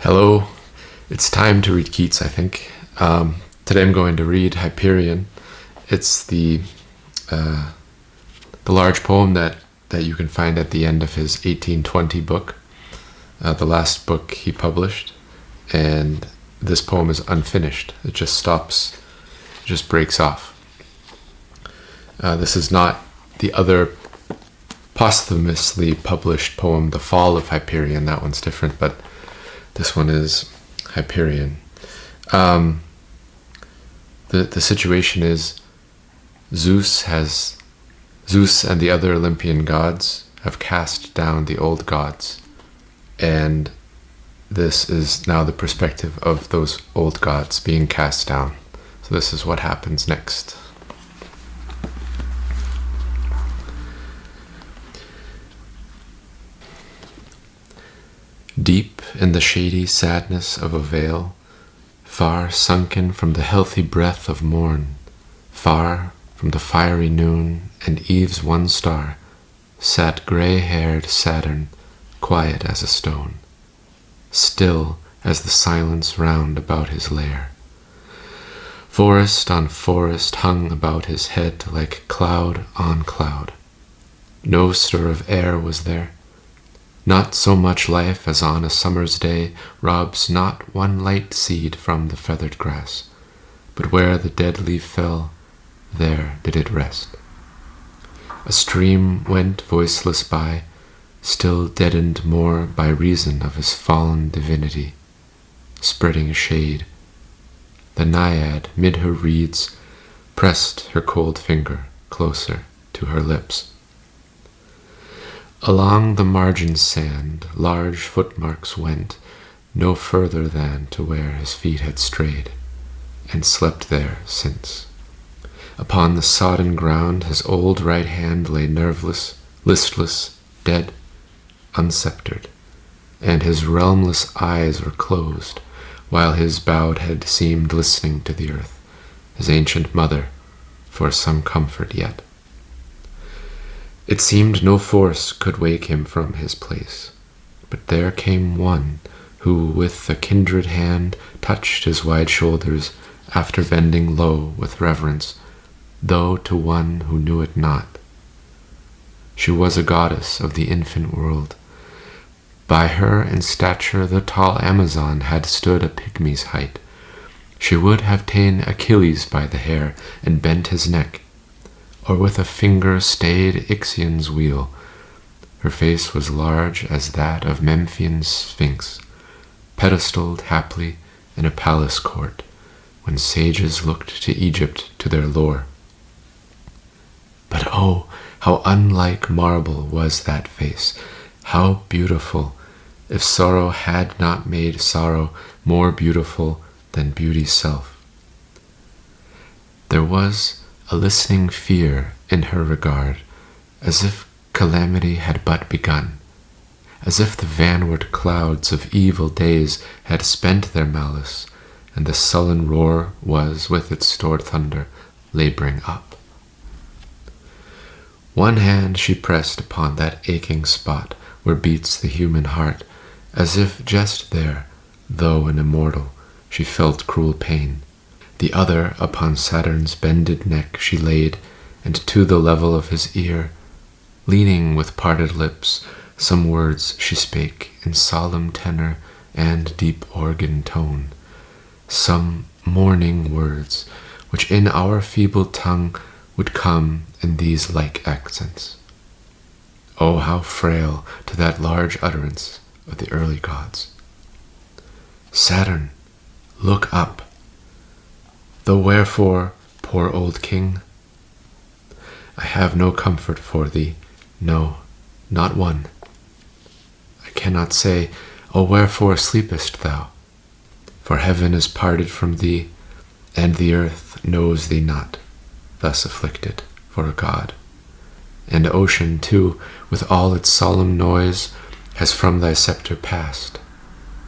Hello, it's time to read Keats, I think. Today I'm going to read Hyperion. It's the large poem that you can find at the end of his 1820 book, the last book he published. And this poem is unfinished. It just stops, just breaks off. This is not the other posthumously published poem, The Fall of Hyperion. That one's different, but this one is Hyperion. The situation is Zeus and the other Olympian gods have cast down the old gods, and this is now the perspective of those old gods being cast down. So this is what happens next. Deep in the shady sadness of a vale, far sunken from the healthy breath of morn, far from the fiery noon and eve's one star, sat grey-haired Saturn, quiet as a stone, still as the silence round about his lair. Forest on forest hung about his head like cloud on cloud. No stir of air was there. Not so much life as on a summer's day robs not one light seed from the feathered grass, but where the dead leaf fell, there did it rest. A stream went voiceless by, still deadened more by reason of his fallen divinity, spreading shade. The naiad, mid her reeds, pressed her cold finger closer to her lips. Along the margin sand, large footmarks went, no further than to where his feet had strayed, and slept there since. Upon the sodden ground his old right hand lay nerveless, listless, dead, unsceptered, and his realmless eyes were closed, while his bowed head seemed listening to the earth, his ancient mother, for some comfort yet. It seemed no force could wake him from his place, but there came one who with a kindred hand touched his wide shoulders after bending low with reverence, though to one who knew it not. She was a goddess of the infant world. By her in stature the tall Amazon had stood a pygmy's height. She would have ta'en Achilles by the hair and bent his neck, or with a finger stayed Ixion's wheel. Her face was large as that of Memphian's sphinx, pedestaled haply in a palace court, when sages looked to Egypt to their lore. But oh, how unlike marble was that face, how beautiful, if sorrow had not made sorrow more beautiful than beauty's self. There was a listening fear in her regard, as if calamity had but begun, as if the vanward clouds of evil days had spent their malice, and the sullen roar was, with its stored thunder, labouring up. One hand she pressed upon that aching spot where beats the human heart, as if just there, though an immortal, she felt cruel pain. The other upon Saturn's bended neck she laid, and to the level of his ear, leaning with parted lips, some words she spake in solemn tenor and deep organ tone, some mourning words, which in our feeble tongue would come in these like accents. Oh, how frail to that large utterance of the early gods! Saturn, look up! Though wherefore, poor old king? I have no comfort for thee, no, not one. I cannot say, O wherefore sleepest thou? For heaven is parted from thee, and the earth knows thee not, thus afflicted for a god. And ocean, too, with all its solemn noise, has from thy sceptre passed,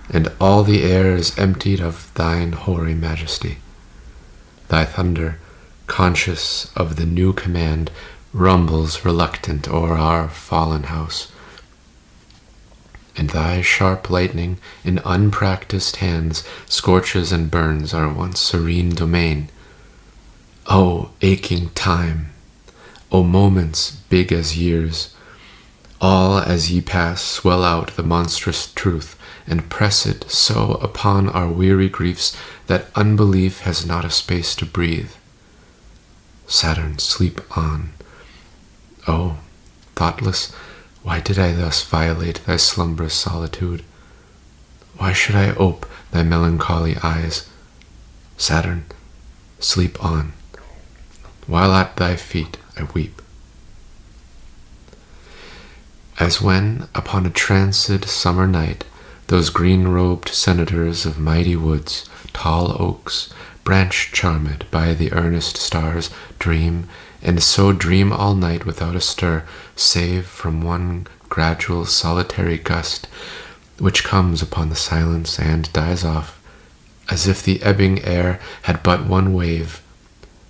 and all the air is emptied of thine hoary majesty. Thy thunder, conscious of the new command, rumbles reluctant o'er our fallen house, and thy sharp lightning in unpractised hands scorches and burns our once serene domain. O aching time! O moments big as years! All as ye pass swell out the monstrous truth, and press it so upon our weary griefs that unbelief has not a space to breathe. Saturn, sleep on. Oh, thoughtless, why did I thus violate thy slumbrous solitude? Why should I ope thy melancholy eyes? Saturn, sleep on, while at thy feet I weep. As when, upon a tranced summer night, those green-robed senators of mighty woods, tall oaks, branch-charmed by the earnest stars, dream, and so dream all night without a stir, save from one gradual solitary gust, which comes upon the silence and dies off, as if the ebbing air had but one wave.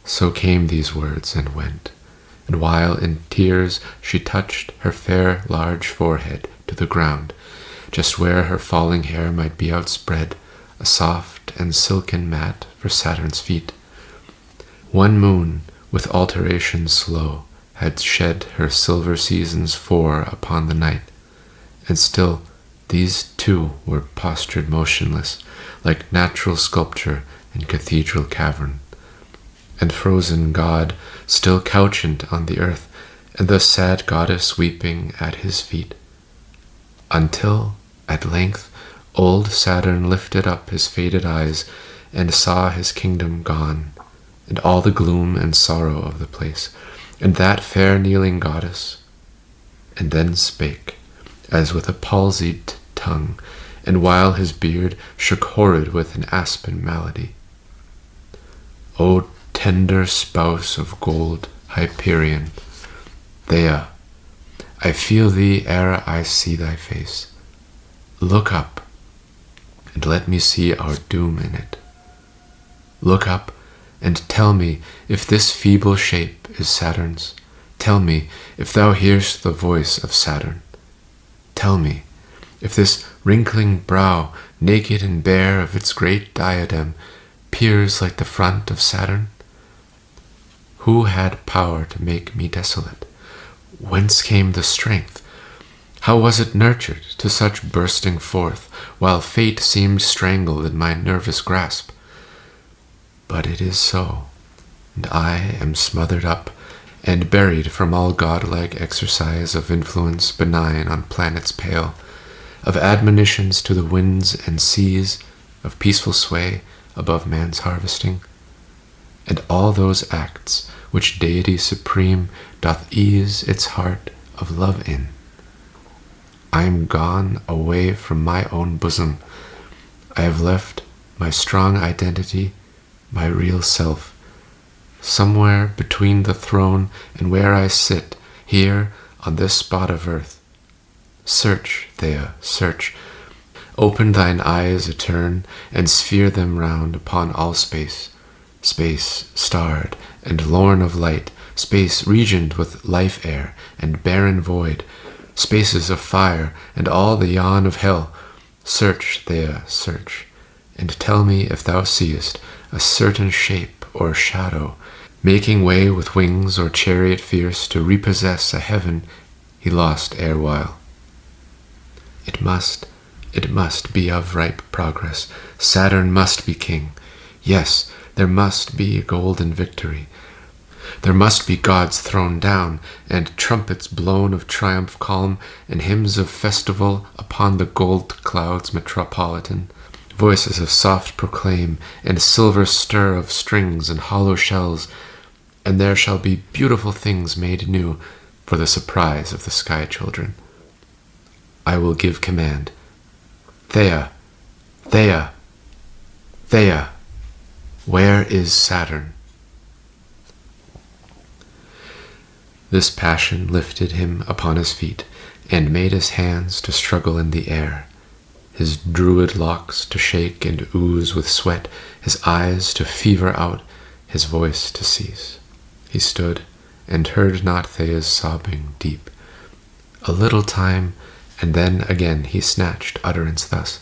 So came these words and went, and while in tears she touched her fair large forehead to the ground, just where her falling hair might be outspread, a soft and silken mat for Saturn's feet. One moon, with alteration slow, had shed her silver seasons 4 upon the night, and still these two were postured motionless, like natural sculpture in cathedral cavern, and frozen God still couchant on the earth, and the sad goddess weeping at his feet, until at length old Saturn lifted up his faded eyes and saw his kingdom gone, and all the gloom and sorrow of the place, and that fair kneeling goddess, and then spake, as with a palsied tongue, and while his beard shook horrid with an aspen malady. O tender spouse of gold, Hyperion, Thea, I feel thee ere I see thy face. Look up, and let me see our doom in it. Look up, and tell me if this feeble shape is Saturn's. Tell me if thou hear'st the voice of Saturn. Tell me if this wrinkling brow, naked and bare of its great diadem, peers like the front of Saturn. Who had power to make me desolate? Whence came the strength? How was it nurtured to such bursting forth, while fate seemed strangled in my nervous grasp? But it is so, and I am smothered up and buried from all godlike exercise of influence benign on planets pale, of admonitions to the winds and seas, of peaceful sway above man's harvesting, and all those acts which Deity supreme doth ease its heart of love in. I am gone away from my own bosom. I have left my strong identity, my real self, somewhere between the throne and where I sit, here on this spot of earth. Search, Thea, search. Open thine eyes etern, and sphere them round upon all space, space starred and lorn of light, space regioned with life air and barren void, spaces of fire and all the yawn of hell. Search, Thea, search, and tell me if thou seest a certain shape or shadow, making way with wings or chariot fierce to repossess a heaven he lost erewhile. It must be of ripe progress. Saturn must be king. Yes, there must be a golden victory. There must be gods thrown down, and trumpets blown of triumph calm, and hymns of festival upon the gold clouds metropolitan. Voices of soft proclaim, and silver stir of strings and hollow shells, and there shall be beautiful things made new for the surprise of the sky children. I will give command. Thea, Thea, Thea, where is Saturn? This passion lifted him upon his feet, and made his hands to struggle in the air, his druid locks to shake and ooze with sweat, his eyes to fever out, his voice to cease. He stood, and heard not Thea's sobbing deep. A little time, And then again he snatched utterance thus: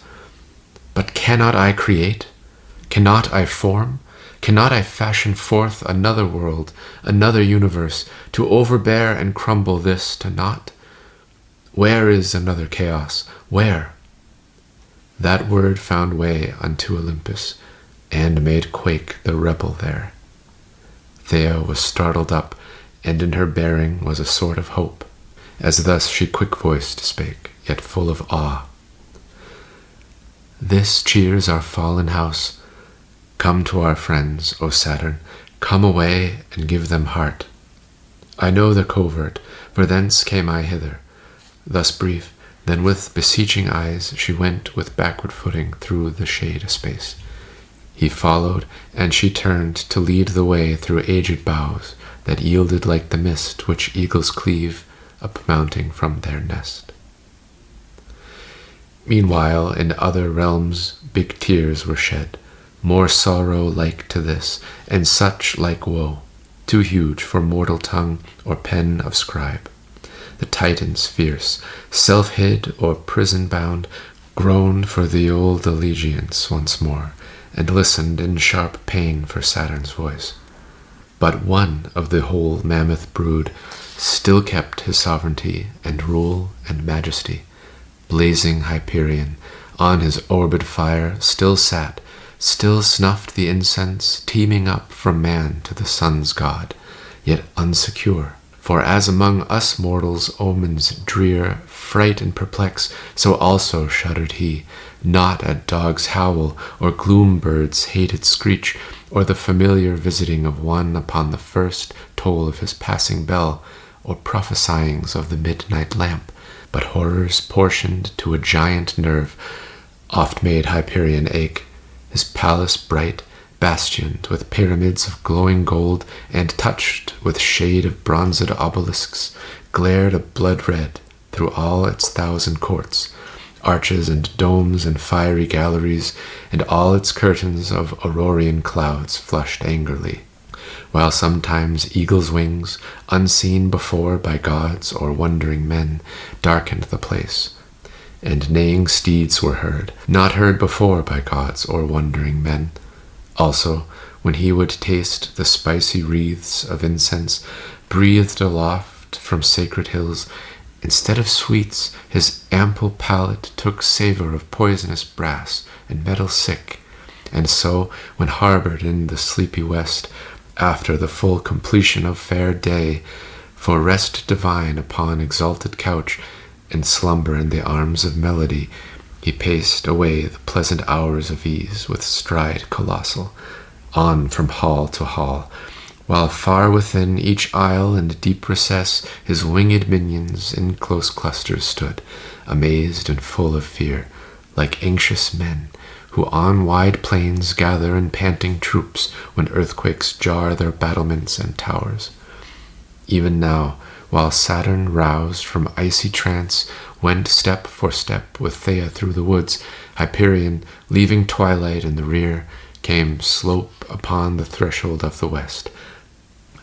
"But cannot I create? Cannot I form? Cannot I fashion forth another world, another universe, to overbear and crumble this to naught? Where is another chaos? Where?" That word found way unto Olympus, and made quake the rebel there. Thea was startled up, and in her bearing was a sort of hope, as thus she quick-voiced spake, yet full of awe: "This cheers our fallen house. Come to our friends, O Saturn, come away and give them heart. I know the covert, for thence came I hither." Thus brief, then with beseeching eyes she went with backward footing through the shade a space. He followed, and she turned to lead the way through aged boughs that yielded like the mist which eagles cleave up mounting from their nest. Meanwhile, in other realms big tears were shed, more sorrow like to this, and such like woe, too huge for mortal tongue or pen of scribe. The Titans fierce, self-hid or prison-bound, groaned for the old allegiance once more, and listened in sharp pain for Saturn's voice. But one of the whole mammoth brood still kept his sovereignty and rule and majesty. Blazing Hyperion on his orbed fire still sat, still snuffed the incense teeming up from man to the sun's god, yet unsecure. For as among us mortals omens drear fright and perplex, so also shuddered he, not at dog's howl, or gloom bird's hated screech, or the familiar visiting of one upon the first toll of his passing bell, or prophesyings of the midnight lamp, but horrors portioned to a giant nerve, oft made Hyperion ache. His palace bright, bastioned with pyramids of glowing gold, and touched with shade of bronzed obelisks, glared a blood red through all its 1,000 courts, arches and domes and fiery galleries, and all its curtains of Aurorian clouds flushed angrily, while sometimes eagles' wings, unseen before by gods or wondering men, darkened the place, and neighing steeds were heard, not heard before by gods or wondering men. Also, when he would taste the spicy wreaths of incense breathed aloft from sacred hills, instead of sweets, his ample palate took savor of poisonous brass and metal sick. And so, when harbored in the sleepy west, after the full completion of fair day, for rest divine upon exalted couch, and slumber in the arms of melody, he paced away the pleasant hours of ease with stride colossal, on from hall to hall, while far within each aisle and deep recess his winged minions in close clusters stood, amazed and full of fear, like anxious men, who on wide plains gather in panting troops when earthquakes jar their battlements and towers. Even now, while Saturn, roused from icy trance, went step for step with Thea through the woods, Hyperion, leaving twilight in the rear, came slope upon the threshold of the west.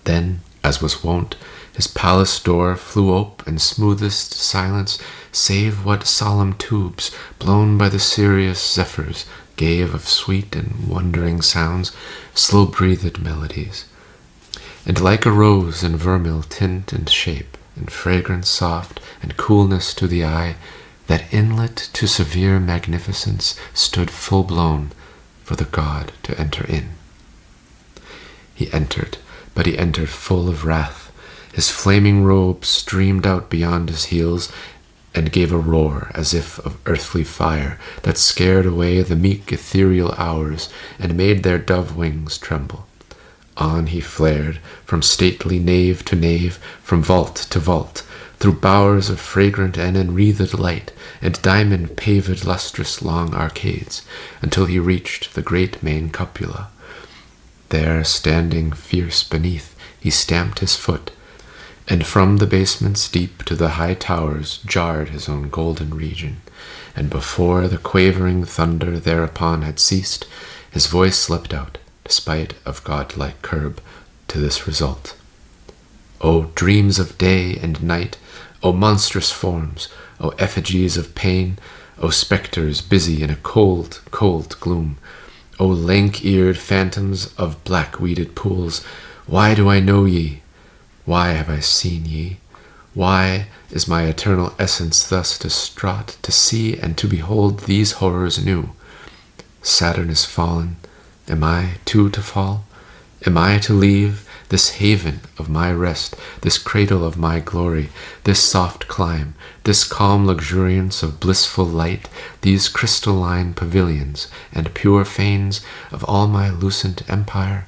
Then, as was wont, his palace door flew ope in smoothest silence, save what solemn tubes, blown by the serious zephyrs, gave of sweet and wondering sounds, slow-breathed melodies. And like a rose in vermeil tint and shape, and fragrance soft, and coolness to the eye, that inlet to severe magnificence stood full-blown for the god to enter in. He entered, but he entered full of wrath. His flaming robe streamed out beyond his heels, and gave a roar as if of earthly fire, that scared away the meek ethereal hours, and made their dove wings tremble. On he flared, from stately nave to nave, from vault to vault, through bowers of fragrant and enwreathed light, and diamond-paved lustrous long arcades, until he reached the great main cupola. There, standing fierce beneath, he stamped his foot, and from the basements deep to the high towers jarred his own golden region, and before the quavering thunder thereupon had ceased, his voice slipped out, despite of godlike curb, to this result: "O dreams of day and night, O monstrous forms, O effigies of pain, O spectres busy in a cold, cold gloom, O lank-eared phantoms of black-weeded pools, why do I know ye? Why have I seen ye? Why is my eternal essence thus distraught to see and to behold these horrors new? Saturn is fallen. Am I too to fall? Am I to leave this haven of my rest, this cradle of my glory, this soft clime, this calm luxuriance of blissful light, these crystalline pavilions and pure fanes of all my lucent empire?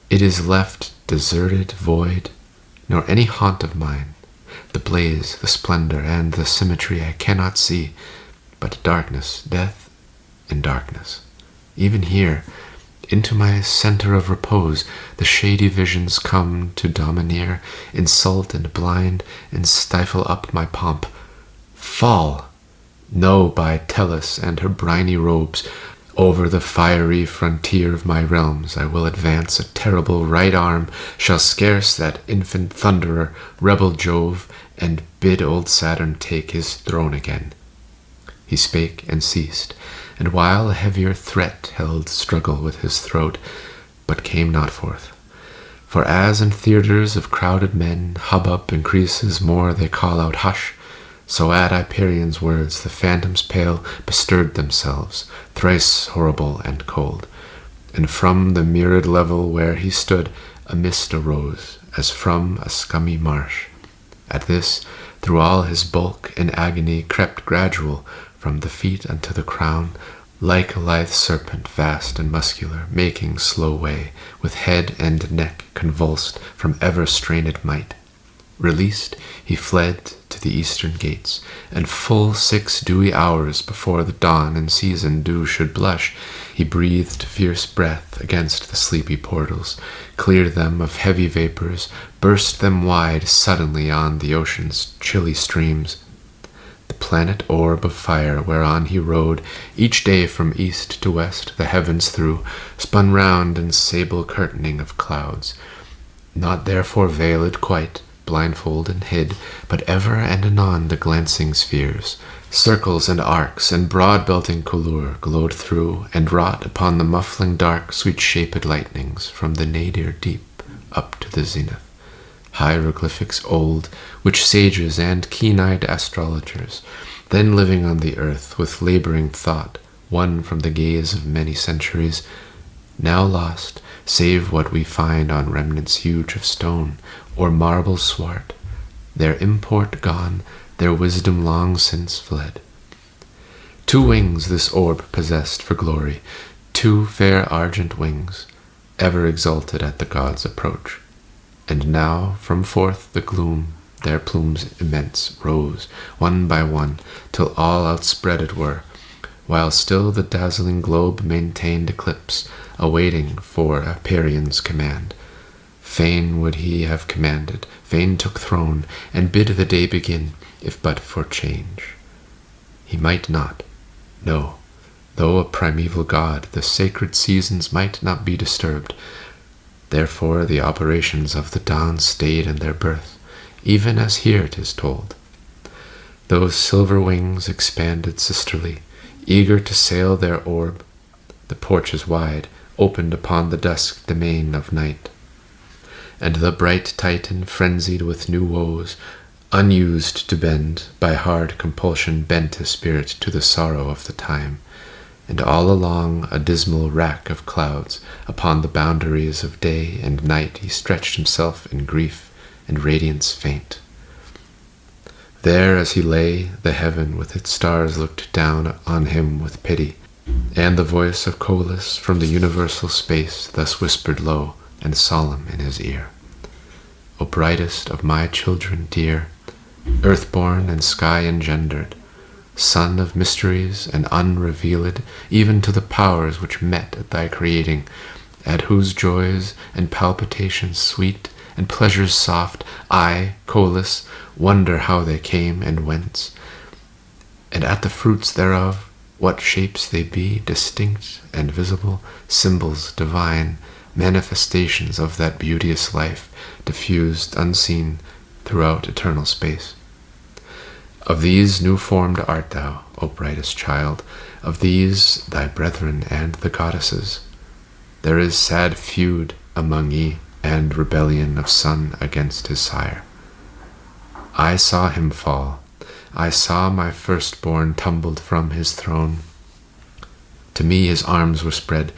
It is left deserted, void, nor any haunt of mine. The blaze, the splendor, and the symmetry I cannot see, but darkness, death, and darkness. Even here, into my center of repose, the shady visions come to domineer, insult and blind, and stifle up my pomp. Fall! No, by Tellus and her briny robes, over the fiery frontier of my realms I will advance a terrible right arm, shall scarce that infant thunderer, rebel Jove, and bid old Saturn take his throne again. He spake and ceased, and while a heavier threat held struggle with his throat, but came not forth. For as in theatres of crowded men hubbub increases more they call out hush, so at Hyperion's words the phantoms pale bestirred themselves, thrice horrible and cold, and from the mirrored level where he stood a mist arose, as from a scummy marsh. At this, through all his bulk and agony crept gradual, from the feet unto the crown, like a lithe serpent vast and muscular, making slow way, with head and neck convulsed from ever-strained might. Released, he fled to the eastern gates, and full 6 dewy hours before the dawn and season dew should blush, he breathed fierce breath against the sleepy portals, cleared them of heavy vapors, burst them wide suddenly on the ocean's chilly streams. The planet orb of fire whereon he rode, each day from east to west the heavens through, spun round in sable curtaining of clouds, not therefore veiled quite, blindfold and hid, but ever and anon the glancing spheres, circles and arcs and broad-belting colure glowed through, and wrought upon the muffling dark sweet-shaped lightnings from the nadir deep up to the zenith. Hieroglyphics old, which sages and keen-eyed astrologers, then living on the earth with laboring thought, won from the gaze of many centuries, now lost, save what we find on remnants huge of stone, or marble swart, their import gone, their wisdom long since fled. 2 wings this orb possessed for glory, 2 fair argent wings, ever exalted at the gods' approach. And now from forth the gloom their plumes immense rose, one by one, till all outspread it were, while still the dazzling globe maintained eclipse, awaiting for Hyperion's command. Fain would he have commanded, fain took throne, and bid the day begin, if but for change. He might not, no, though a primeval god, the sacred seasons might not be disturbed. Therefore the operations of the dawn stayed in their birth, even as here 'tis told. Those silver wings expanded sisterly, eager to sail their orb. The porches wide opened upon the dusk domain of night, and the bright Titan, frenzied with new woes, unused to bend, by hard compulsion bent his spirit to the sorrow of the time. And all along a dismal rack of clouds, upon the boundaries of day and night, he stretched himself in grief and radiance faint. There as he lay, the heaven with its stars looked down on him with pity, and the voice of Coelus from the universal space thus whispered low and solemn in his ear: O brightest of my children dear, earth-born and sky-engendered, Son of mysteries and unrevealed even to the powers which met at thy creating, at whose joys and palpitations sweet and pleasures soft I, Coelus, wonder how they came and whence, and at the fruits thereof, what shapes they be, distinct and visible, symbols divine, manifestations of that beauteous life diffused unseen throughout eternal space. Of these new-formed art thou, O brightest child, of these thy brethren and the goddesses. There is sad feud among ye, and rebellion of son against his sire. I saw him fall. I saw my firstborn tumbled from his throne. To me his arms were spread.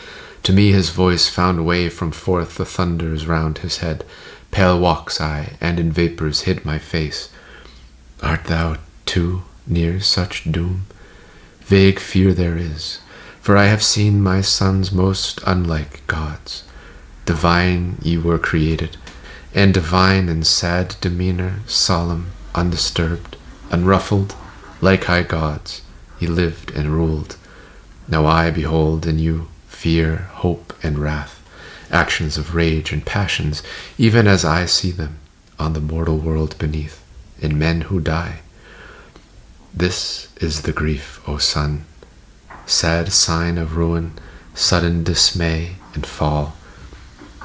To me his voice found way from forth the thunders round his head. Pale walks I, and in vapours hid my face. Art thou, too, near such doom? Vague fear there is, for I have seen my sons most unlike gods. Divine ye were created, and divine in sad demeanour, solemn, undisturbed, unruffled, like high gods, ye lived and ruled. Now I behold in you fear, hope, and wrath, actions of rage and passions, even as I see them on the mortal world beneath, in men who die. This is the grief, O son, sad sign of ruin, sudden dismay and fall.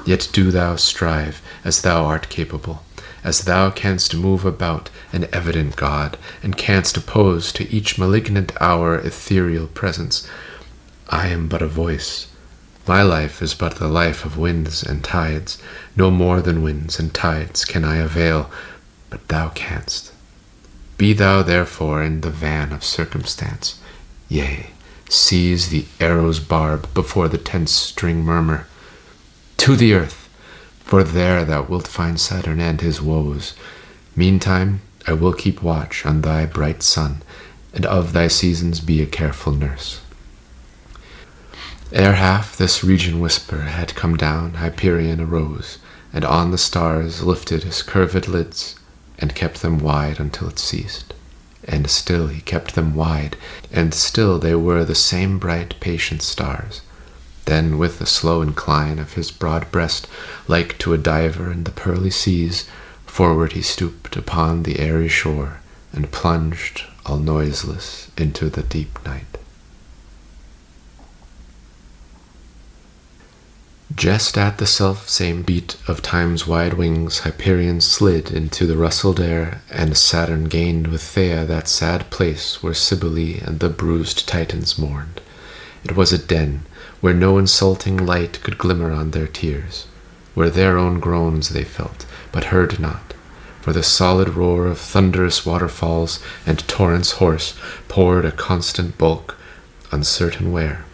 Yet do thou strive, as thou art capable, as thou canst move about an evident God, and canst oppose to each malignant hour ethereal presence. I am but a voice. My life is but the life of winds and tides. No more than winds and tides can I avail, but thou canst. Be thou therefore in the van of circumstance. Yea, seize the arrow's barb before the tense string murmur. To the earth, for there thou wilt find Saturn and his woes. Meantime I will keep watch on thy bright sun, and of thy seasons be a careful nurse. Ere half this region whisper had come down, Hyperion arose, and on the stars lifted his curved lids, and kept them wide until it ceased. And still he kept them wide, and still they were the same bright, patient stars. Then with a slow incline of his broad breast, like to a diver in the pearly seas, forward he stooped upon the airy shore, and plunged, all noiseless, into the deep night. Just at the self-same beat of time's wide wings, Hyperion slid into the rustled air, and Saturn gained with Thea that sad place where Cybele and the bruised Titans mourned. It was a den, where no insulting light could glimmer on their tears, where their own groans they felt, but heard not, for the solid roar of thunderous waterfalls and torrents hoarse poured a constant bulk, uncertain where.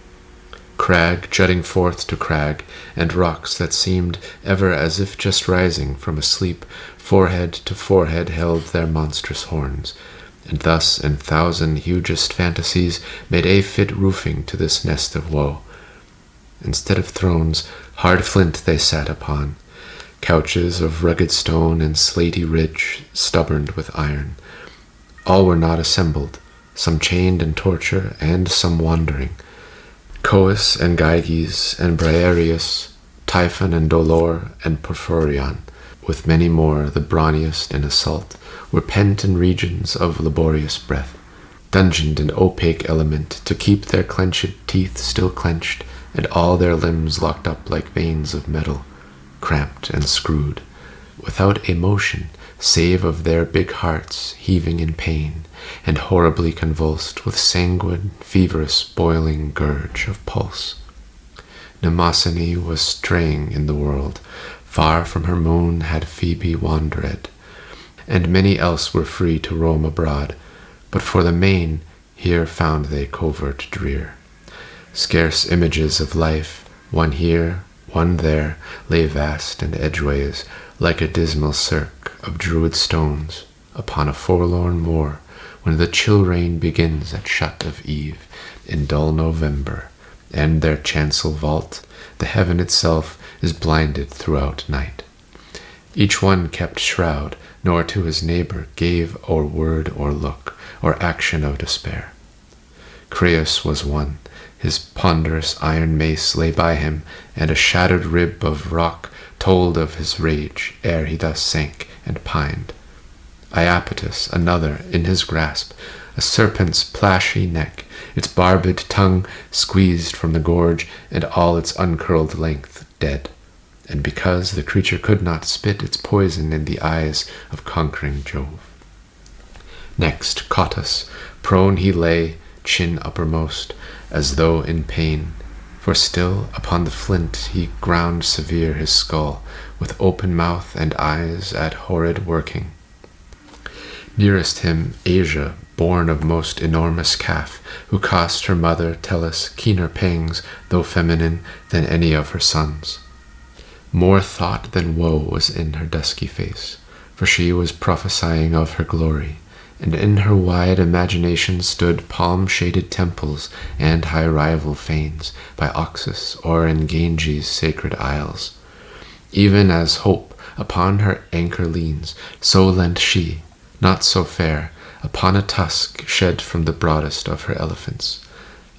Crag jutting forth to crag, and rocks that seemed ever as if just rising from a sleep, forehead to forehead held their monstrous horns, and thus in thousand hugest fantasies made a fit roofing to this nest of woe. Instead of thrones, hard flint they sat upon, couches of rugged stone and slaty ridge, stubborned with iron. All were not assembled, some chained in torture, and some wandering. Cous and Gyges and Briareus, Typhon and Dolor and Porphyrion, with many more, the brawniest in assault, were pent in regions of laborious breath, dungeoned in opaque element to keep their clenched teeth still clenched, and all their limbs locked up like veins of metal, cramped and screwed, without a motion save of their big hearts heaving in pain, and horribly convulsed with sanguine, feverous, boiling gurge of pulse. Mnemosyne was straying in the world, far from her moon had Phoebe wandered, and many else were free to roam abroad, but for the main here found they covert drear. Scarce images of life, one here, one there, lay vast and edgeways, like a dismal cirque of druid stones, upon a forlorn moor, when the chill rain begins at shut of eve, in dull November, and their chancel vault, the heaven itself, is blinded throughout night. Each one kept shroud, nor to his neighbour gave or word or look, or action of despair. Creus was one, his ponderous iron mace lay by him, and a shattered rib of rock told of his rage ere he thus sank and pined. Iapetus, another, in his grasp, a serpent's plashy neck, its barbed tongue squeezed from the gorge, and all its uncurled length dead, and because the creature could not spit its poison in the eyes of conquering Jove. Next Cottus, prone he lay, chin uppermost, as though in pain, for still upon the flint he ground severe his skull, with open mouth and eyes at horrid working. Nearest him Asia, born of most enormous calf, who cost her mother Tellus keener pangs, though feminine, than any of her sons. More thought than woe was in her dusky face, for she was prophesying of her glory, and in her wide imagination stood palm-shaded temples and high rival fanes, by Oxus or in Ganges' sacred isles. Even as hope upon her anchor leans, so leant she, not so fair, upon a tusk shed from the broadest of her elephants.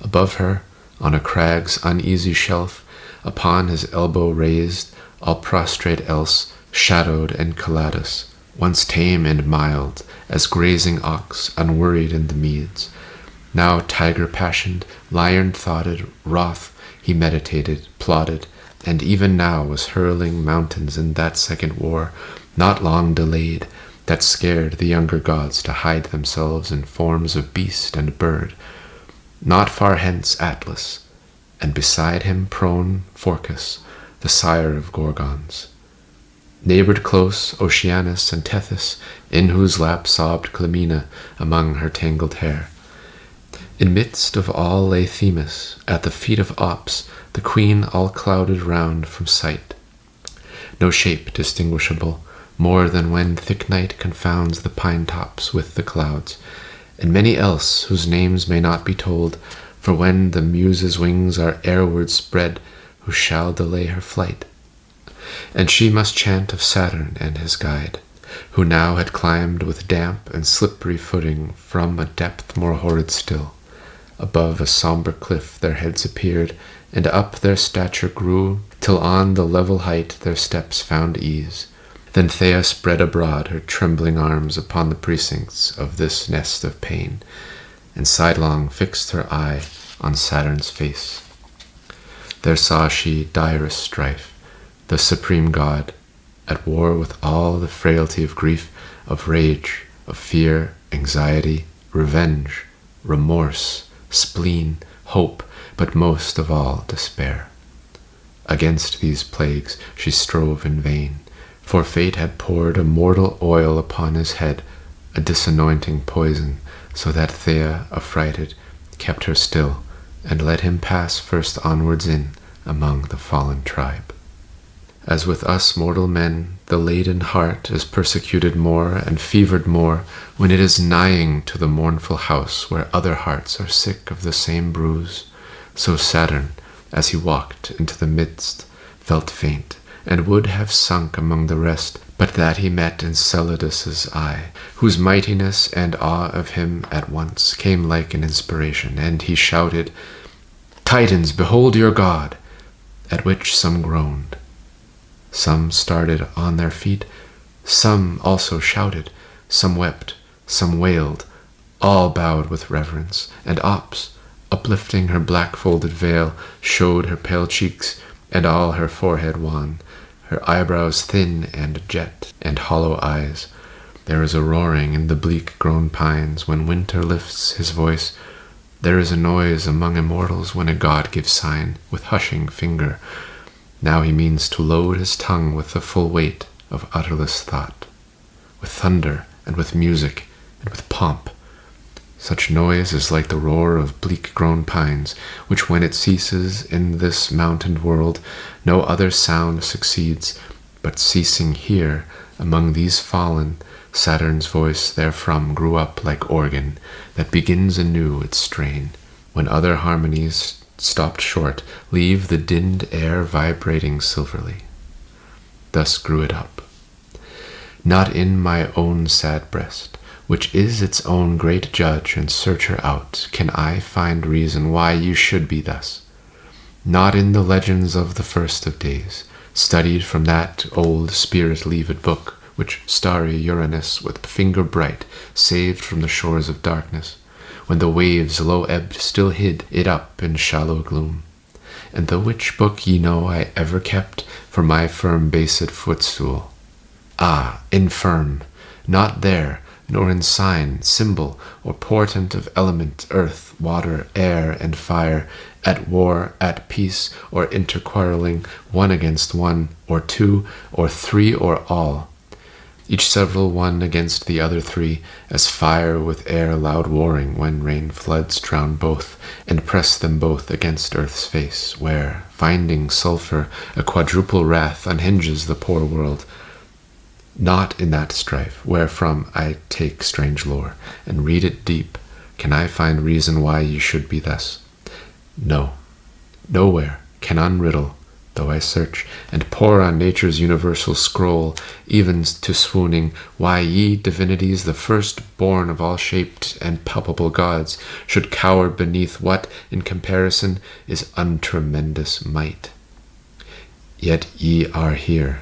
Above her, on a crag's uneasy shelf, upon his elbow raised, all prostrate else, shadowed and Calidus, once tame and mild, as grazing ox unworried in the meads. Now tiger-passioned, lion-thoughted, wroth, he meditated, plotted, and even now was hurling mountains in that second war, not long delayed, that scared the younger gods to hide themselves in forms of beast and bird. Not far hence Atlas, and beside him prone Phorcys, the sire of Gorgons. Neighbored close Oceanus and Tethys, in whose lap sobbed Clymene among her tangled hair. In midst of all lay Themis, at the feet of Ops, the queen all clouded round from sight. No shape distinguishable, more than when thick night confounds the pine tops with the clouds, and many else whose names may not be told, for when the muse's wings are airward spread, who shall delay her flight? And she must chant of Saturn and his guide, who now had climbed with damp and slippery footing from a depth more horrid still. Above a sombre cliff their heads appeared, and up their stature grew, till on the level height their steps found ease. Then Thea spread abroad her trembling arms upon the precincts of this nest of pain, and sidelong fixed her eye on Saturn's face. There saw she direst strife, the supreme god, at war with all the frailty of grief, of rage, of fear, anxiety, revenge, remorse, spleen, hope, but most of all despair. Against these plagues she strove in vain, for fate had poured a mortal oil upon his head, a disanointing poison, so that Thea, affrighted, kept her still, and let him pass first onwards in among the fallen tribe. As with us mortal men, the laden heart is persecuted more and fevered more when it is nighing to the mournful house where other hearts are sick of the same bruise, so Saturn, as he walked into the midst, felt faint, and would have sunk among the rest, but that he met Enceladus's eye, whose mightiness and awe of him at once came like an inspiration, and he shouted, "Titans, behold your god!" At which some groaned. Some started on their feet, some also shouted, some wept, some wailed, all bowed with reverence, and Ops, uplifting her black-folded veil, showed her pale cheeks and all her forehead wan, her eyebrows thin and jet, and hollow eyes. There is a roaring in the bleak-grown pines when winter lifts his voice. There is a noise among immortals when a god gives sign with hushing finger. Now he means to load his tongue with the full weight of utterless thought, with thunder and with music and with pomp. Such noise is like the roar of bleak-grown pines, which when it ceases in this mountained world, no other sound succeeds, but ceasing here, among these fallen, Saturn's voice therefrom grew up like organ, that begins anew its strain, when other harmonies, stopped short, leave the dinned air vibrating silverly. Thus grew it up. Not in my own sad breast, which is its own great judge and searcher out, can I find reason why you should be thus. Not in the legends of the first of days, studied from that old spirit-leaved book, which starry Uranus with finger bright saved from the shores of darkness, when the waves low-ebbed still hid it up in shallow gloom, and the which book ye know I ever kept for my firm based footstool. Ah, infirm! Not there, nor in sign, symbol, or portent of element, earth, water, air, and fire, at war, at peace, or interquarreling, one against one, or two, or three, or all, each several one against the other three, as fire with air loud warring, when rain floods drown both, and press them both against earth's face, where, finding sulphur, a quadruple wrath unhinges the poor world. Not in that strife, wherefrom I take strange lore, and read it deep, can I find reason why ye should be thus. No, nowhere can unriddle, though I search, and pore on nature's universal scroll, even to swooning, why ye, divinities, the first-born of all shaped and palpable gods, should cower beneath what, in comparison, is untremendous might. Yet ye are here,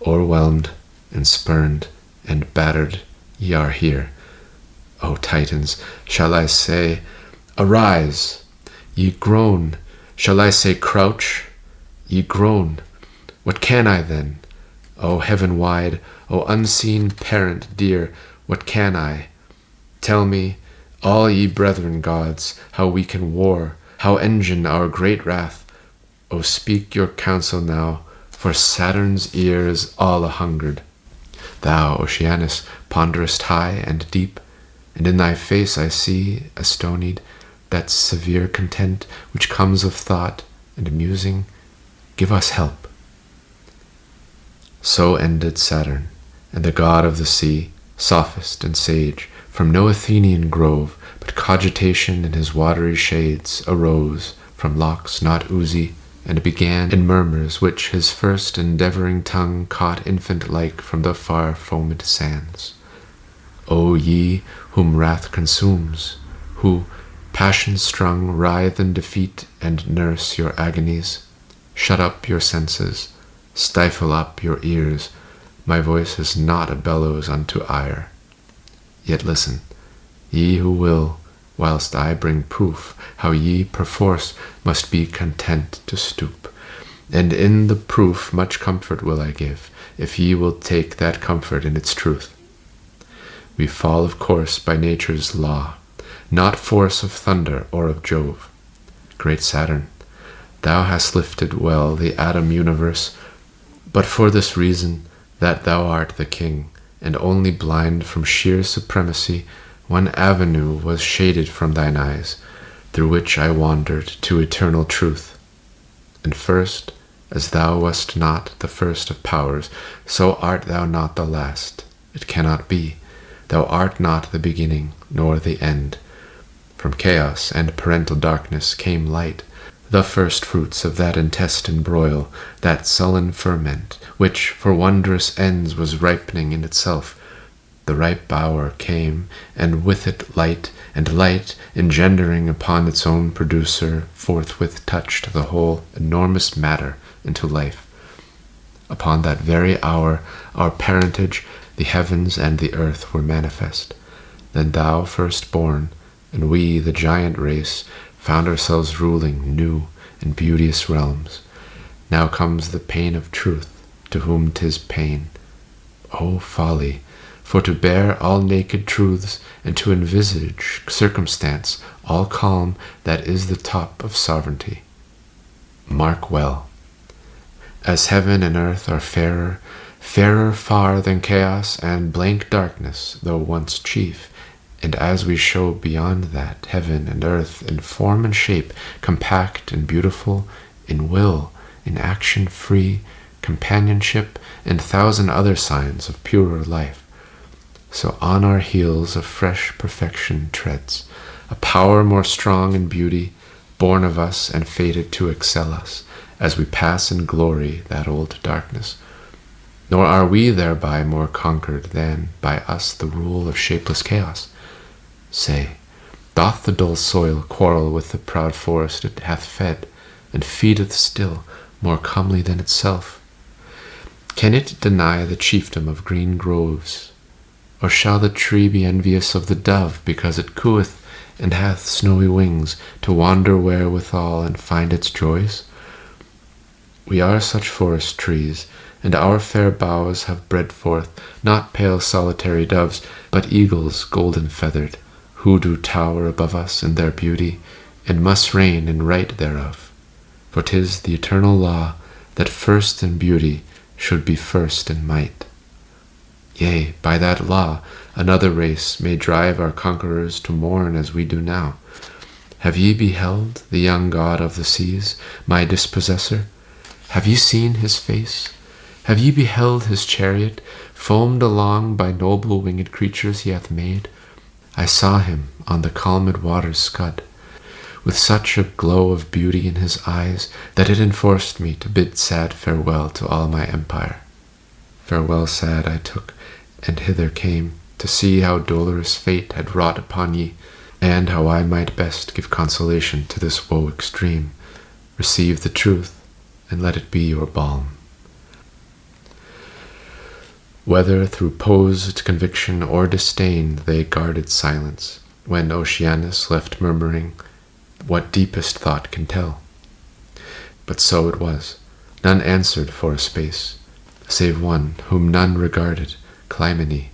o'erwhelmed and spurned and battered, ye are here. O Titans, shall I say, arise! Ye groan, shall I say crouch? Ye groan. What can I then? O heaven wide, O unseen parent dear, what can I? Tell me, all ye brethren gods, how we can war, how engine our great wrath. O speak your counsel now, for Saturn's ear is all a-hungered. Thou, Oceanus, ponderest high and deep, and in thy face I see, astonied, that severe content which comes of thought and musing. Give us help. So ended Saturn, and the god of the sea, sophist and sage, from no Athenian grove, but cogitation in his watery shades, arose from locks not oozy, and began in murmurs which his first endeavouring tongue caught infant-like from the far foamed sands. O ye whom wrath consumes, who, passion-strung, writhe in defeat and nurse your agonies, shut up your senses, stifle up your ears. My voice is not a bellows unto ire. Yet listen, ye who will, whilst I bring proof how ye perforce must be content to stoop. And in the proof much comfort will I give, if ye will take that comfort in its truth. We fall of course by nature's law, not force of thunder or of Jove. Great Saturn, thou hast lifted well the atom universe, but for this reason, that thou art the king, and only blind from sheer supremacy, one avenue was shaded from thine eyes, through which I wandered to eternal truth. And first, as thou wast not the first of powers, so art thou not the last. It cannot be. Thou art not the beginning, nor the end. From chaos and parental darkness came light, the first fruits of that intestine broil, that sullen ferment, which for wondrous ends was ripening in itself. The ripe hour came, and with it light, and light, engendering upon its own producer, forthwith touched the whole enormous matter into life. Upon that very hour, our parentage, the heavens and the earth, were manifest. Then thou, firstborn, and we, the giant race, found ourselves ruling new and beauteous realms. Now comes the pain of truth, to whom 'tis pain. O folly! For to bear all naked truths, and to envisage circumstance all calm, that is the top of sovereignty. Mark well. As heaven and earth are fairer, fairer far than chaos and blank darkness, though once chief, and as we show beyond that, heaven and earth in form and shape, compact and beautiful, in will, in action free, companionship, and thousand other signs of purer life, so on our heels a fresh perfection treads, a power more strong in beauty, born of us and fated to excel us, as we pass in glory that old darkness. Nor are we thereby more conquered than by us the rule of shapeless chaos. Say, doth the dull soil quarrel with the proud forest it hath fed, and feedeth still more comely than itself? Can it deny the chiefdom of green groves? Or shall the tree be envious of the dove, because it cooeth and hath snowy wings, to wander wherewithal and find its joys? We are such forest trees, and our fair boughs have bred forth, not pale solitary doves, but eagles golden feathered, who do tower above us in their beauty, and must reign in right thereof. For 'tis the eternal law that first in beauty should be first in might. Yea, by that law another race may drive our conquerors to mourn as we do now. Have ye beheld the young god of the seas, my dispossessor? Have ye seen his face? Have ye beheld his chariot, foamed along by noble winged creatures he hath made? I saw him on the calmed waters scud, with such a glow of beauty in his eyes that it enforced me to bid sad farewell to all my empire. Farewell sad I took, and hither came, to see how dolorous fate had wrought upon ye, and how I might best give consolation to this woe extreme. Receive the truth, and let it be your balm. Whether through posed conviction or disdain they guarded silence, when Oceanus left murmuring, what deepest thought can tell? But so it was. None answered for a space, save one whom none regarded, Clymene,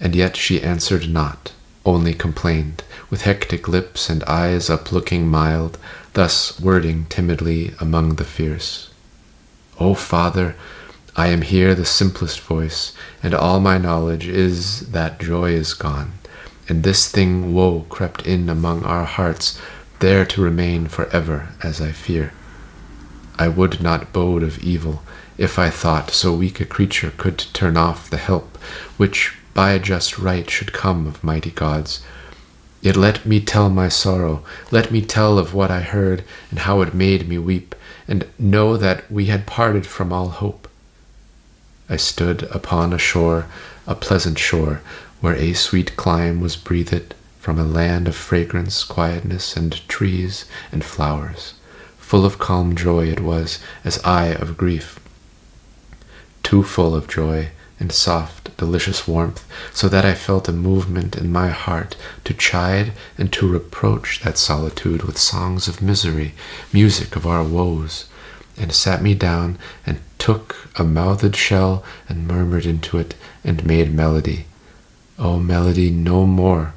and yet she answered not, only complained, with hectic lips and eyes uplooking mild, thus wording timidly among the fierce. O Father, I am here the simplest voice, and all my knowledge is that joy is gone, and this thing woe crept in among our hearts, there to remain forever, as I fear. I would not bode of evil, if I thought so weak a creature could turn off the help, which by a just right should come of mighty gods. Yet let me tell my sorrow, let me tell of what I heard, and how it made me weep, and know that we had parted from all hope. I stood upon a shore, a pleasant shore, where a sweet clime was breathed from a land of fragrance, quietness, and trees and flowers. Full of calm joy it was, as I of grief. Too full of joy and soft, delicious warmth, so that I felt a movement in my heart to chide and to reproach that solitude with songs of misery, music of our woes, and sat me down and took a mouthed shell and murmured into it and made melody. O melody no more!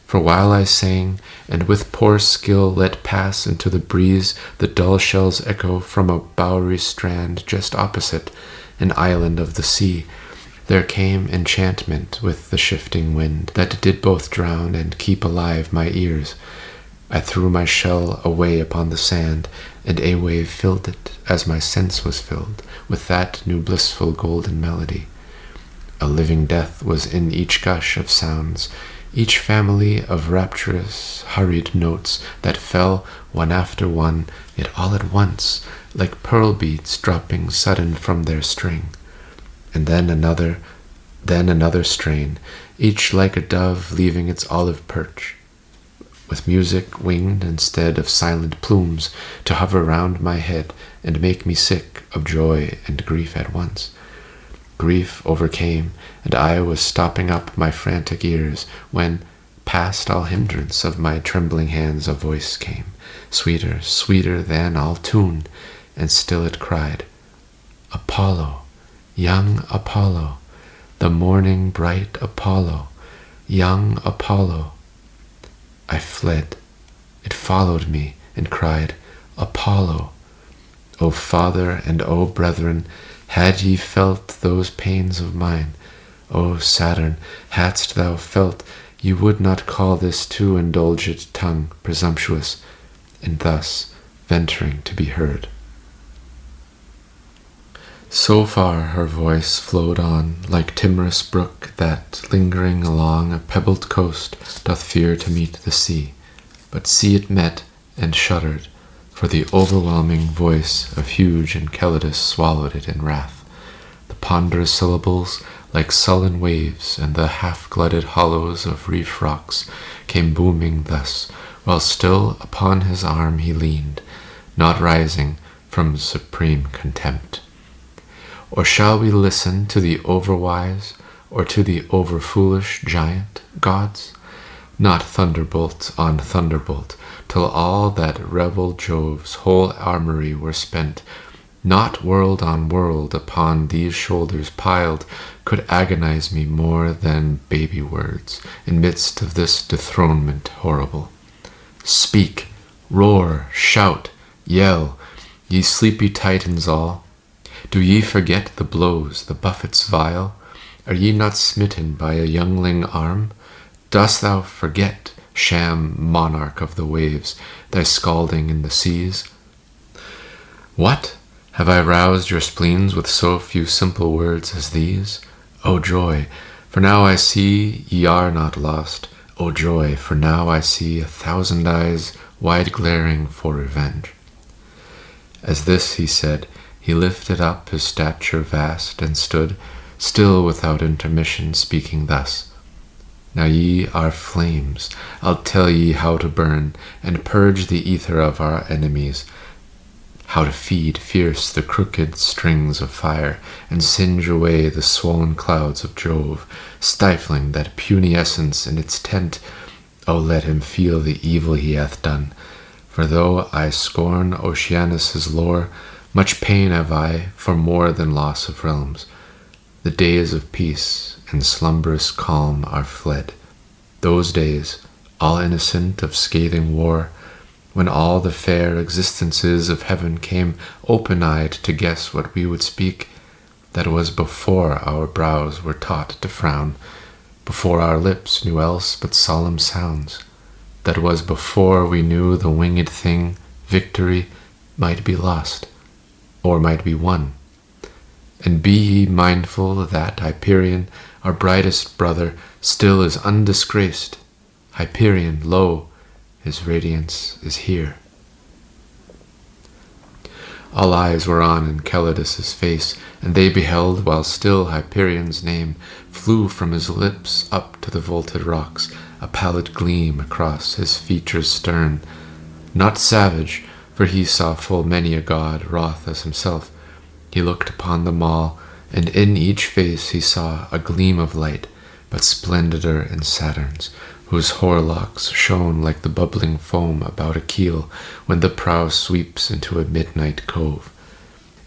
For while I sang, and with poor skill let pass into the breeze the dull shell's echo from a bowery strand just opposite, an island of the sea, there came enchantment with the shifting wind, that did both drown and keep alive my ears. I threw my shell away upon the sand, and a wave filled it, as my sense was filled, with that new blissful golden melody. A living death was in each gush of sounds, each family of rapturous, hurried notes that fell one after one, yet all at once, like pearl beads dropping sudden from their string. And then another strain, each like a dove leaving its olive perch, with music winged instead of silent plumes, to hover round my head and make me sick of joy and grief at once. Grief overcame, and I was stopping up my frantic ears, when, past all hindrance of my trembling hands, a voice came, sweeter, sweeter than all tune, and still it cried, Apollo, young Apollo, the morning bright Apollo, young Apollo. I fled. It followed me and cried, Apollo. O Father and O brethren, had ye felt those pains of mine, O Saturn, hadst thou felt, ye would not call this too indulgent tongue presumptuous, and thus venturing to be heard. So far her voice flowed on, like timorous brook that, lingering along a pebbled coast, doth fear to meet the sea, but see it met and shuddered, for the overwhelming voice of huge Enceladus swallowed it in wrath. The ponderous syllables, like sullen waves, and the half-glutted hollows of reef rocks, came booming thus, while still upon his arm he leaned, not rising from supreme contempt. Or shall we listen to the overwise, or to the overfoolish giant, gods? Not thunderbolt on thunderbolt, till all that rebel Jove's whole armory were spent, Not world on world upon these shoulders piled could agonize me more than baby words in midst of this dethronement horrible. Speak, roar, shout, yell, ye sleepy Titans all. Do ye forget the blows, the buffets vile? Are ye not smitten by a youngling arm? Dost thou forget, sham monarch of the waves, thy scalding in the seas? What? Have I roused your spleens with so few simple words as these? O joy, for now I see ye are not lost. O joy, for now I see 1,000 eyes wide glaring for revenge. As this he said, he lifted up his stature vast, and stood, still without intermission, speaking thus. Now ye are flames, I'll tell ye how to burn, and purge the ether of our enemies, how to feed fierce the crooked strings of fire, and singe away the swollen clouds of Jove, stifling that puny essence in its tent. O let him feel the evil he hath done, for though I scorn Oceanus' lore, much pain have I for more than loss of realms. The days of peace and slumberous calm are fled, those days, all innocent of scathing war, when all the fair existences of heaven came open-eyed to guess what we would speak, that was before our brows were taught to frown, before our lips knew else but solemn sounds, that was before we knew the winged thing, victory, might be lost, or might be won. And be ye mindful that Hyperion, our brightest brother, still is undisgraced. Hyperion, lo, his radiance is here. All eyes were on Enceladus's face, and they beheld, while still Hyperion's name flew from his lips up to the vaulted rocks, a pallid gleam across his features stern. Not savage, for he saw full many a god wroth as himself. He looked upon them all, and in each face he saw a gleam of light, but splendider in Saturn's, whose horlocks shone like the bubbling foam about a keel when the prow sweeps into a midnight cove.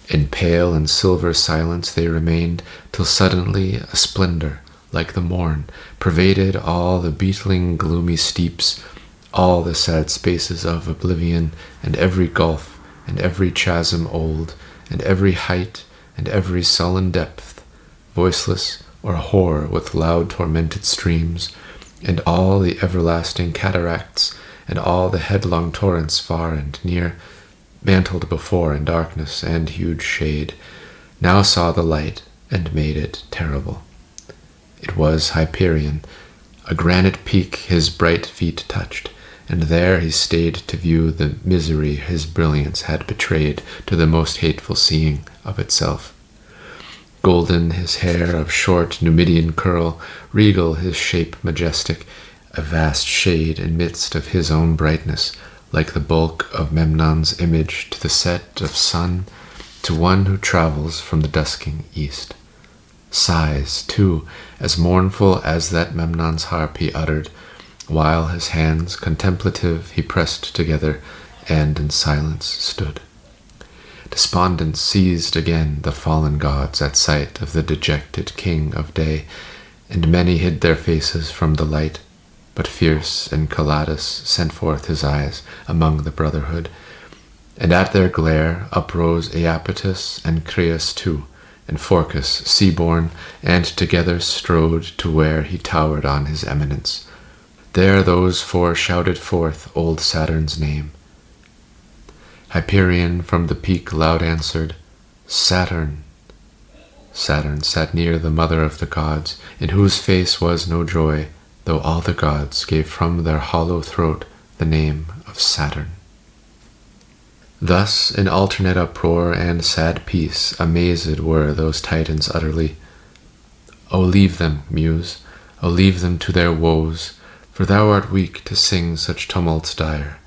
In pale and silver silence they remained, till suddenly a splendor, like the morn, pervaded all the beetling gloomy steeps, all the sad spaces of oblivion, and every gulf, and every chasm old, and every height, and every sullen depth, voiceless or hoar with loud tormented streams, and all the everlasting cataracts, and all the headlong torrents far and near, mantled before in darkness and huge shade, now saw the light and made it terrible. It was Hyperion, a granite peak his bright feet touched, and there he stayed to view the misery his brilliance had betrayed to the most hateful seeing of itself. Golden his hair of short Numidian curl, regal his shape majestic, a vast shade in midst of his own brightness, like the bulk of Memnon's image to the set of sun, to one who travels from the dusking east. Sighs, too, as mournful as that Memnon's harp he uttered, while his hands contemplative he pressed together, and in silence stood. Despondence seized again the fallen gods at sight of the dejected king of day, and many hid their faces from the light, but fierce Enceladus sent forth his eyes among the brotherhood, and at their glare uprose Iapetus and Creus too, and Phorcus sea-born, and together strode to where he towered on his eminence. There those four shouted forth old Saturn's name. Hyperion from the peak loud answered, Saturn. Saturn sat near the mother of the gods, in whose face was no joy, though all the gods gave from their hollow throat the name of Saturn. Thus, in alternate uproar and sad peace, amazed were those Titans utterly. O leave them, Muse, O leave them to their woes, for thou art weak to sing such tumults dire.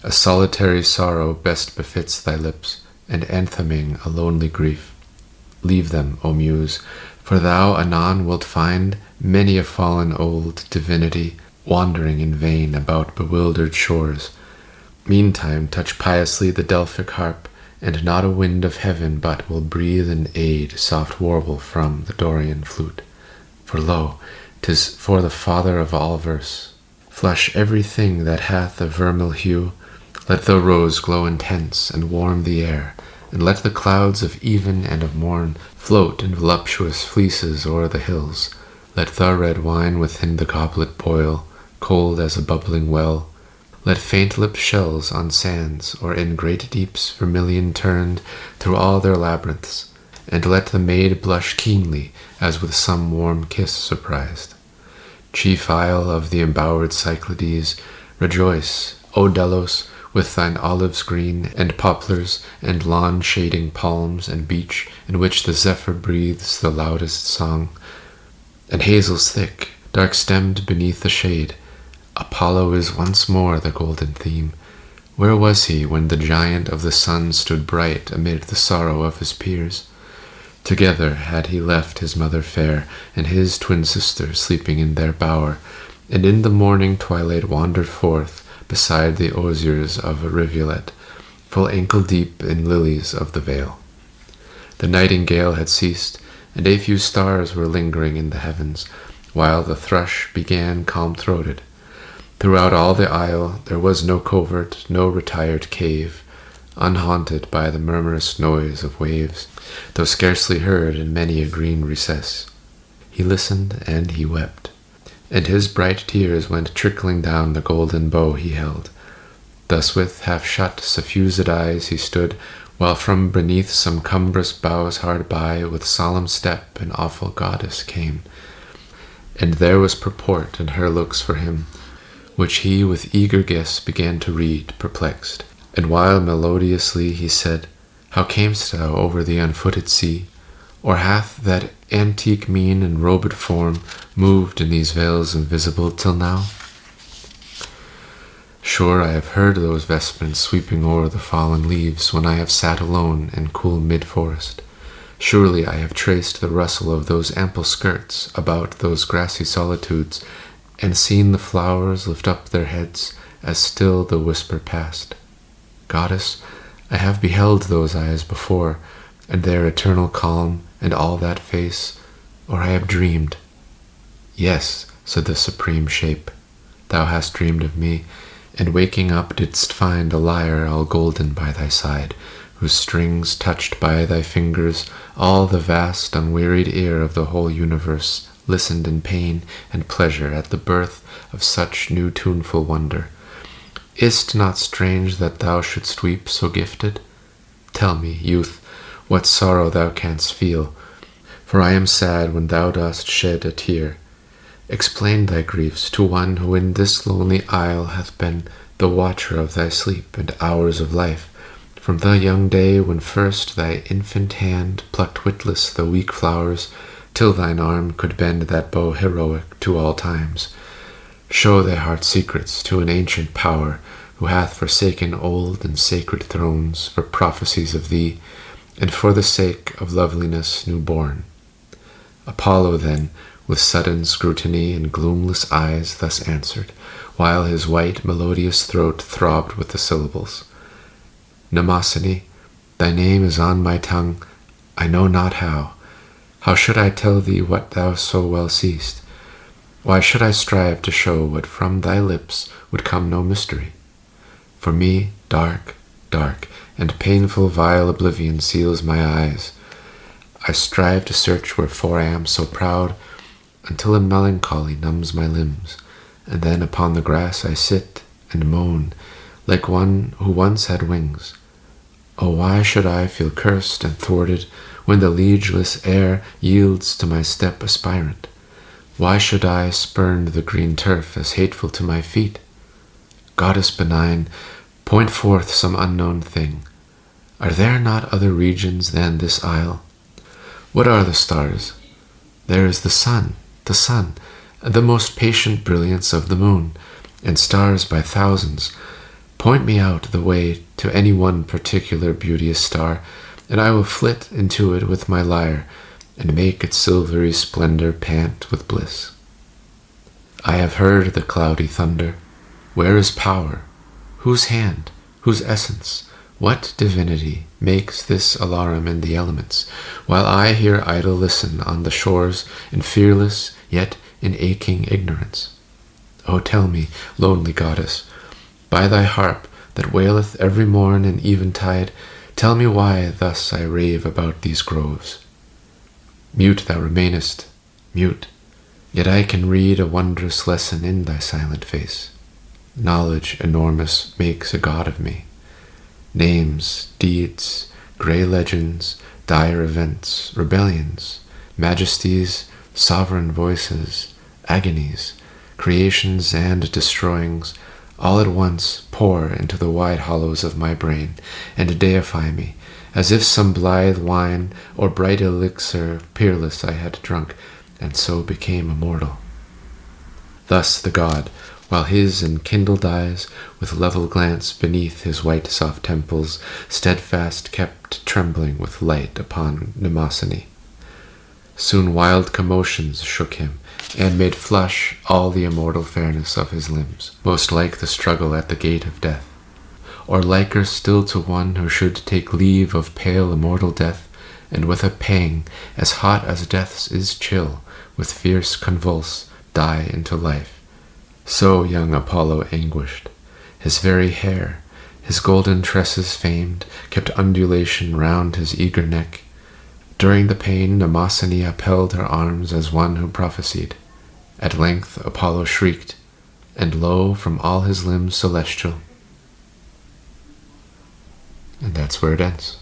A solitary sorrow best befits thy lips, and antheming a lonely grief. Leave them, O Muse, for thou anon wilt find many a fallen old divinity wandering in vain about bewildered shores. Meantime touch piously the Delphic harp, and not a wind of heaven but will breathe in aid soft warble from the Dorian flute. For lo, 'tis for the father of all verse. Flush everything that hath a vermeil hue, let the rose glow intense and warm the air, and let the clouds of even and of morn float in voluptuous fleeces o'er the hills. Let the red wine within the goblet boil, cold as a bubbling well. Let faint-lipped shells on sands or in great deeps vermilion turned through all their labyrinths, and let the maid blush keenly as with some warm kiss surprised. Chief isle of the embowered Cyclades, rejoice, O Delos, with thine olives green, and poplars, and lawn-shading palms, and beech, in which the zephyr breathes the loudest song, and hazels thick, dark-stemmed beneath the shade. Apollo is once more the golden theme. Where was he when the giant of the sun stood bright amid the sorrow of his peers? Together had he left his mother fair, and his twin sister sleeping in their bower, and in the morning twilight wandered forth beside the osiers of a rivulet, full ankle-deep in lilies of the vale. The nightingale had ceased, and a few stars were lingering in the heavens, while the thrush began calm-throated. Throughout all the isle there was no covert, no retired cave, unhaunted by the murmurous noise of waves, though scarcely heard in many a green recess. He listened and he wept, and his bright tears went trickling down the golden bow he held. Thus with half-shut, suffused eyes he stood, while from beneath some cumbrous boughs hard by, with solemn step an awful goddess came. And there was purport in her looks for him, which he with eager guess began to read, perplexed. And while melodiously he said, "How camest thou over the unfooted sea? Or hath that antique mien and robed form moved in these vales invisible till now? Sure I have heard those vestments sweeping o'er the fallen leaves when I have sat alone in cool mid-forest. Surely I have traced the rustle of those ample skirts about those grassy solitudes, and seen the flowers lift up their heads as still the whisper passed. Goddess, I have beheld those eyes before, and their eternal calm, and all that face, or I have dreamed." "Yes," said the supreme shape, "thou hast dreamed of me, and waking up didst find a lyre all golden by thy side, whose strings touched by thy fingers all the vast unwearied ear of the whole universe listened in pain and pleasure at the birth of such new tuneful wonder. Is't not strange that thou shouldst weep so gifted? Tell me, youth, what sorrow thou canst feel, for I am sad when thou dost shed a tear. Explain thy griefs to one who in this lonely isle hath been the watcher of thy sleep and hours of life, from the young day when first thy infant hand plucked witless the weak flowers, till thine arm could bend that bow heroic to all times. Show thy heart's secrets to an ancient power, who hath forsaken old and sacred thrones for prophecies of thee, and for the sake of loveliness new-born." Apollo then, with sudden scrutiny and gloomless eyes, thus answered, while his white melodious throat throbbed with the syllables. "Mnemosyne, thy name is on my tongue, I know not how. How should I tell thee what thou so well seest? Why should I strive to show what from thy lips would come no mystery? For me, dark, dark, and painful vile oblivion seals my eyes. I strive to search wherefore I am so proud, until a melancholy numbs my limbs, and then upon the grass I sit and moan, like one who once had wings. Oh, why should I feel cursed and thwarted when the liegeless air yields to my step aspirant? Why should I spurn the green turf as hateful to my feet? Goddess benign, point forth some unknown thing. Are there not other regions than this isle? What are the stars? There is the sun, and the most patient brilliance of the moon, and stars by thousands. Point me out the way to any one particular beauteous star, and I will flit into it with my lyre, and make its silvery splendor pant with bliss. I have heard the cloudy thunder. Where is power? Whose hand? Whose essence? What divinity makes this alarum in the elements, while I here idle listen on the shores in fearless yet in aching ignorance? O tell me, lonely goddess, by thy harp that waileth every morn and eventide, tell me why thus I rave about these groves. Mute thou remainest, mute, yet I can read a wondrous lesson in thy silent face. Knowledge enormous makes a god of me. Names, deeds, grey legends, dire events, rebellions, majesties, sovereign voices, agonies, creations and destroyings, all at once pour into the wide hollows of my brain, and deify me, as if some blithe wine or bright elixir peerless I had drunk, and so became immortal. Thus the god, while his enkindled eyes, with level glance beneath his white soft temples, steadfast kept trembling with light upon Mnemosyne. Soon wild commotions shook him, and made flush all the immortal fairness of his limbs, most like the struggle at the gate of death, or liker still to one who should take leave of pale immortal death, and with a pang as hot as death's is chill, with fierce convulse, die into life. So young Apollo anguished. His very hair, his golden tresses famed, kept undulation round his eager neck. During the pain, Mnemosyne upheld her arms as one who prophesied. At length Apollo shrieked, and lo, from all his limbs celestial. And that's where it ends.